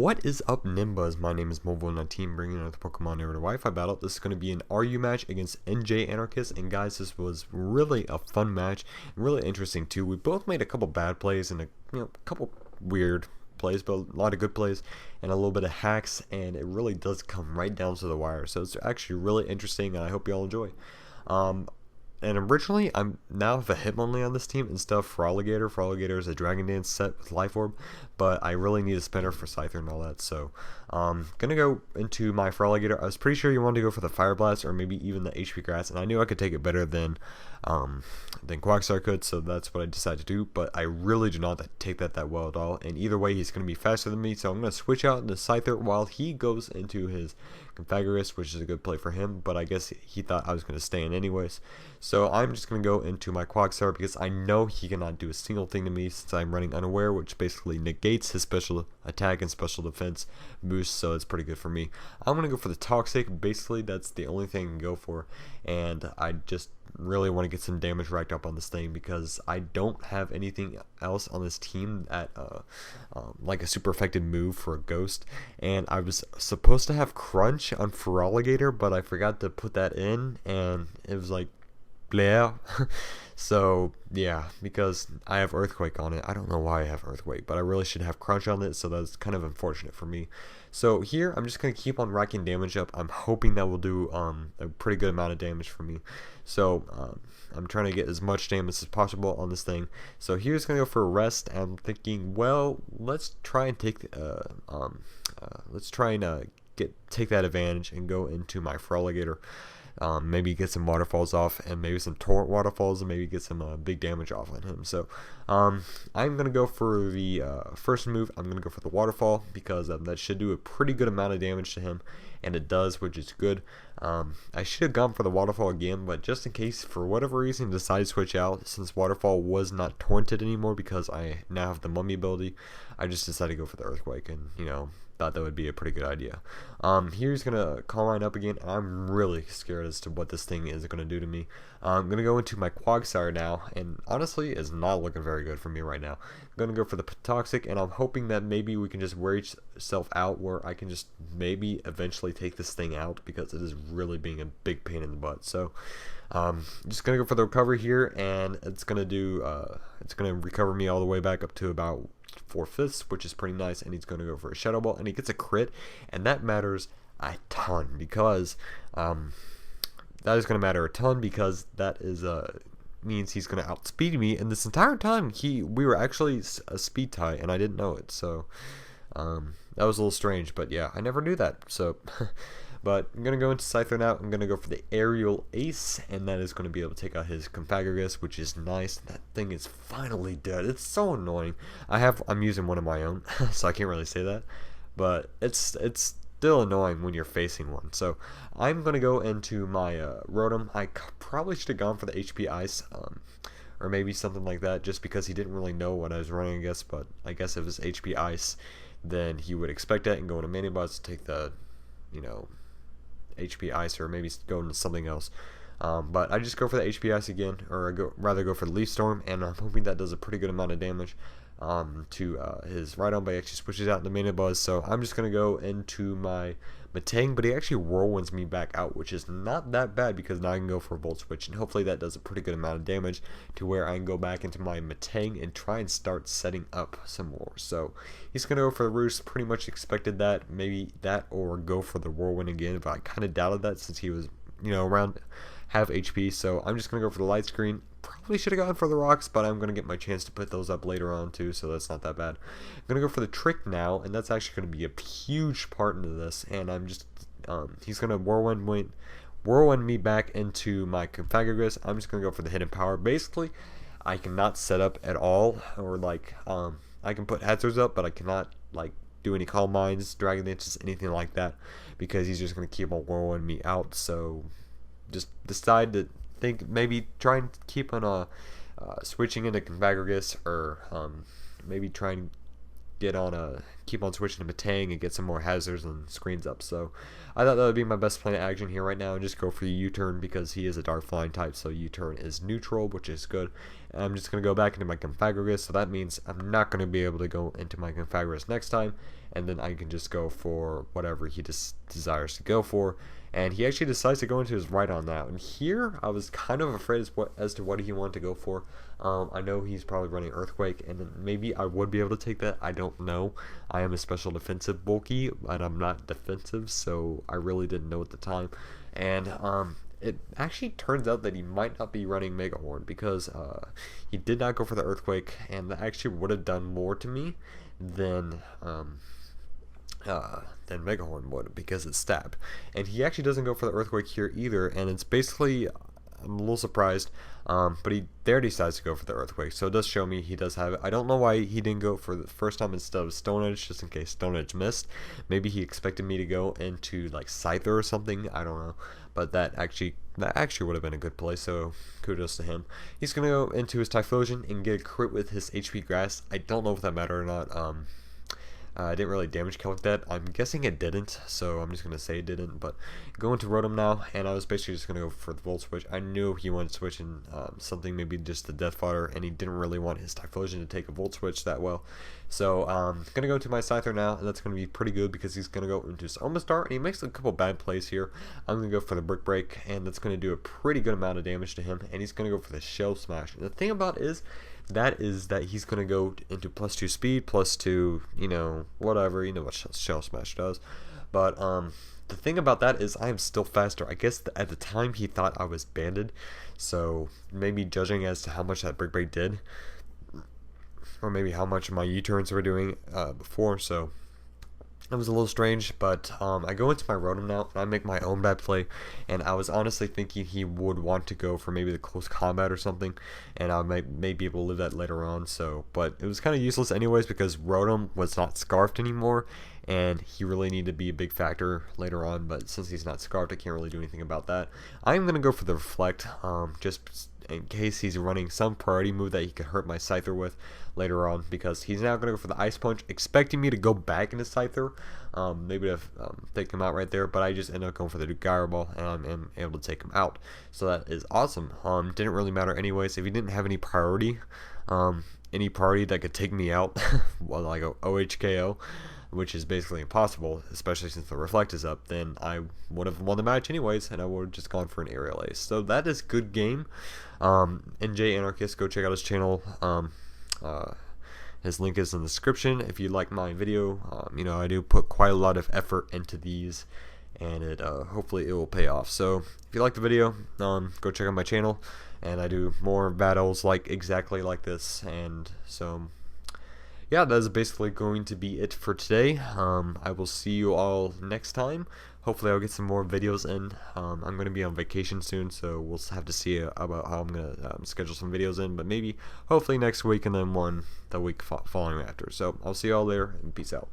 What is up, NinBuzz? My name is Mulvone19, bringing another Pokemon over to Wi-Fi Battle. This is going to be an RU match against NjAnarkist, and guys, this was really a fun match, really interesting too. We both made a couple bad plays and a couple weird plays, but a lot of good plays and a little bit of hacks, and it really does come right down to the wire. So it's actually really interesting, and I hope you all enjoy. And originally, I'm now have a Hitmonlee on this team instead of Froligator. Froligator is a Dragon Dance set with Life Orb, but I really need a spinner for Scyther and all that. So, gonna go into my Froligator. I was pretty sure you wanted to go for the Fire Blast or maybe even the HP Grass, and I knew I could take it better than Quagsire could, so that's what I decided to do. But I really do not take that well at all. And either way, he's gonna be faster than me, so I'm gonna switch out into Scyther while he goes into his Confagorus, which is a good play for him, but I guess he thought I was going to stay in anyways. So I'm just going to go into my Quagsire because I know he cannot do a single thing to me since I'm running Unaware, which basically negates his special attack and special defense boost, so it's pretty good for me. I'm going to go for the Toxic. Basically, that's the only thing I can go for, and I just really want to get some damage racked up on this thing because I don't have anything else on this team at like a super effective move for a Ghost, and I was supposed to have Crunch on Froligator, but I forgot to put that in, and it was like blah. So yeah, because I have Earthquake on it. I don't know why I have Earthquake, but I really should have Crunch on it, so that's kind of unfortunate for me. So here I'm just going to keep on racking damage up. I'm hoping that will do a pretty good amount of damage for me. So I'm trying to get as much damage as possible on this thing. So here's going to go for a rest. I'm thinking, well, let's try and take take that advantage and go into my Froligator. Maybe get some waterfalls off, and maybe some torrent waterfalls, and maybe get some big damage off on him. So I'm gonna go for the first move. I'm gonna go for the waterfall because that should do a pretty good amount of damage to him, and it does, which is good. I should have gone for the waterfall again, but just in case for whatever reason decided to switch out, since waterfall was not torrented anymore because I now have the mummy ability, I just decided to go for the earthquake, and thought that would be a pretty good idea. Here's gonna call line up again. I'm really scared as to what this thing is gonna do to me. I'm gonna go into my Quagsire now, and honestly, it's not looking very good for me right now. I'm gonna go for the Toxic, and I'm hoping that maybe we can just wear itself out, where I can just maybe eventually take this thing out because it is really being a big pain in the butt. So just gonna go for the recovery here, and it's gonna recover me all the way back up to about 4/5, which is pretty nice. And he's going to go for a Shadow Ball, and he gets a crit, and that matters a ton because that is going to matter a ton because that is means he's going to outspeed me. And this entire time we were actually a speed tie, and I didn't know it. So that was a little strange, but yeah, I never knew that. So but I'm going to go into Scyther now. I'm going to go for the Aerial Ace, and that is going to be able to take out his Confagorus, which is nice. That thing is finally dead. It's so annoying. I'm using one of my own, so I can't really say that. But it's still annoying when you're facing one. So I'm going to go into my Rotom. I probably should have gone for the HP Ice, or maybe something like that, just because he didn't really know what I was running, I guess. But I guess if it's HP Ice, then he would expect that and go into NinBuzz to take the, HP Ice, or maybe go into something else. But I just go for the HP Ice again, or rather go for the Leaf Storm, and I'm hoping that does a pretty good amount of damage to his Rhydon, but he actually switches out into NinBuzz. So I'm just going to go into my Metang, but he actually Whirlwinds me back out, which is not that bad because now I can go for a Volt Switch, and hopefully that does a pretty good amount of damage to where I can go back into my Metang and try and start setting up some more. So he's going to go for the Roost. Pretty much expected that, maybe that, or go for the Whirlwind again, but I kind of doubted that since he was around half HP. So I'm just going to go for the Light Screen. Probably should have gone for the rocks, but I'm going to get my chance to put those up later on too, so that's not that bad. I'm going to go for the Trick now, and that's actually going to be a huge part into this, and I'm just he's going to Whirlwind me back into my Confagorus. I'm just going to go for the Hidden Power. Basically, I cannot set up at all, or I can put Hazards up, but I cannot do any Calm Minds, Dragon Dances, anything like that, because he's just going to keep on Whirlwind me out. So just decide to maybe try and keep on switching into Confagorus, or maybe try and keep on switching to Metang and get some more hazards and screens up. So I thought that would be my best plan of action here right now, and just go for U-turn because he is a Dark Flying type, so U-turn is neutral, which is good. And I'm just going to go back into my Confagorus, so that means I'm not going to be able to go into my Confagorus next time, and then I can just go for whatever he just desires to go for. And he actually decides to go into his right on that. And here, I was kind of afraid as to what he wanted to go for. I know he's probably running Earthquake, and then maybe I would be able to take that. I don't know. I am a special defensive bulky, and I'm not defensive, so I really didn't know at the time. And it actually turns out that he might not be running Mega Horn, because he did not go for the Earthquake, and that actually would have done more to me than Mega Horn would, because it's stab. And he actually doesn't go for the Earthquake here either, and it's basically, I'm a little surprised, but he there decides to go for the Earthquake, so it does show me he does have it. I don't know why he didn't go for the first time instead of Stone Edge, just in case Stone Edge missed. Maybe he expected me to go into like Scyther or something, I don't know, but that actually would have been a good play, so kudos to him. He's gonna go into his Typhlosion and get a crit with his HP Grass. I don't know if that mattered or not. I didn't really damage calc that. I'm guessing it didn't, so I'm just going to say it didn't. But going to Rotom now, and I was basically just going to go for the Volt Switch. I knew he wanted to switch in something, maybe just the Death Fodder, and he didn't really want his Typhlosion to take a Volt Switch that well. So I'm going to go to my Scyther now, and that's going to be pretty good because he's going to go into his Omastar, and he makes a couple bad plays here. I'm going to go for the Brick Break, and that's going to do a pretty good amount of damage to him, and he's going to go for the Shell Smash. And the thing about it is that he's going to go into +2 speed, +2, you know, whatever, you know what Shell Smash does. But the thing about that is I am still faster. I guess at the time he thought I was banded, so maybe judging as to how much that Brick Break did, or maybe how much my U-turns were doing before, so it was a little strange. But I go into my Rotom now, and I make my own bad play, and I was honestly thinking he would want to go for maybe the close combat or something, and I may be able to live that later on. So, but it was kind of useless anyways, because Rotom was not Scarfed anymore, and he really needed to be a big factor later on, but since he's not Scarfed, I can't really do anything about that. I'm going to go for the Reflect, just in case he's running some priority move that he could hurt my Scyther with later on, because he's now going to go for the Ice Punch, expecting me to go back into Scyther, maybe to take him out right there, but I just end up going for the Gyro Ball, and I'm able to take him out. So that is awesome. Didn't really matter anyways. If he didn't have any priority that could take me out, well, like a OHKO, which is basically impossible, especially since the Reflect is up, then I would have won the match anyways, and I would have just gone for an Aerial Ace. So that is good game. NjAnarkist, go check out his channel. His link is in the description if you like my video. You know, I do put quite a lot of effort into these, and it hopefully it will pay off. So if you like the video, go check out my channel, and I do more battles exactly like this. And so yeah, that is basically going to be it for today. I will see you all next time. Hopefully I'll get some more videos in. I'm going to be on vacation soon, so we'll have to see about how I'm going to schedule some videos in, but maybe hopefully next week, and then one the week following after. So I'll see you all later, and peace out.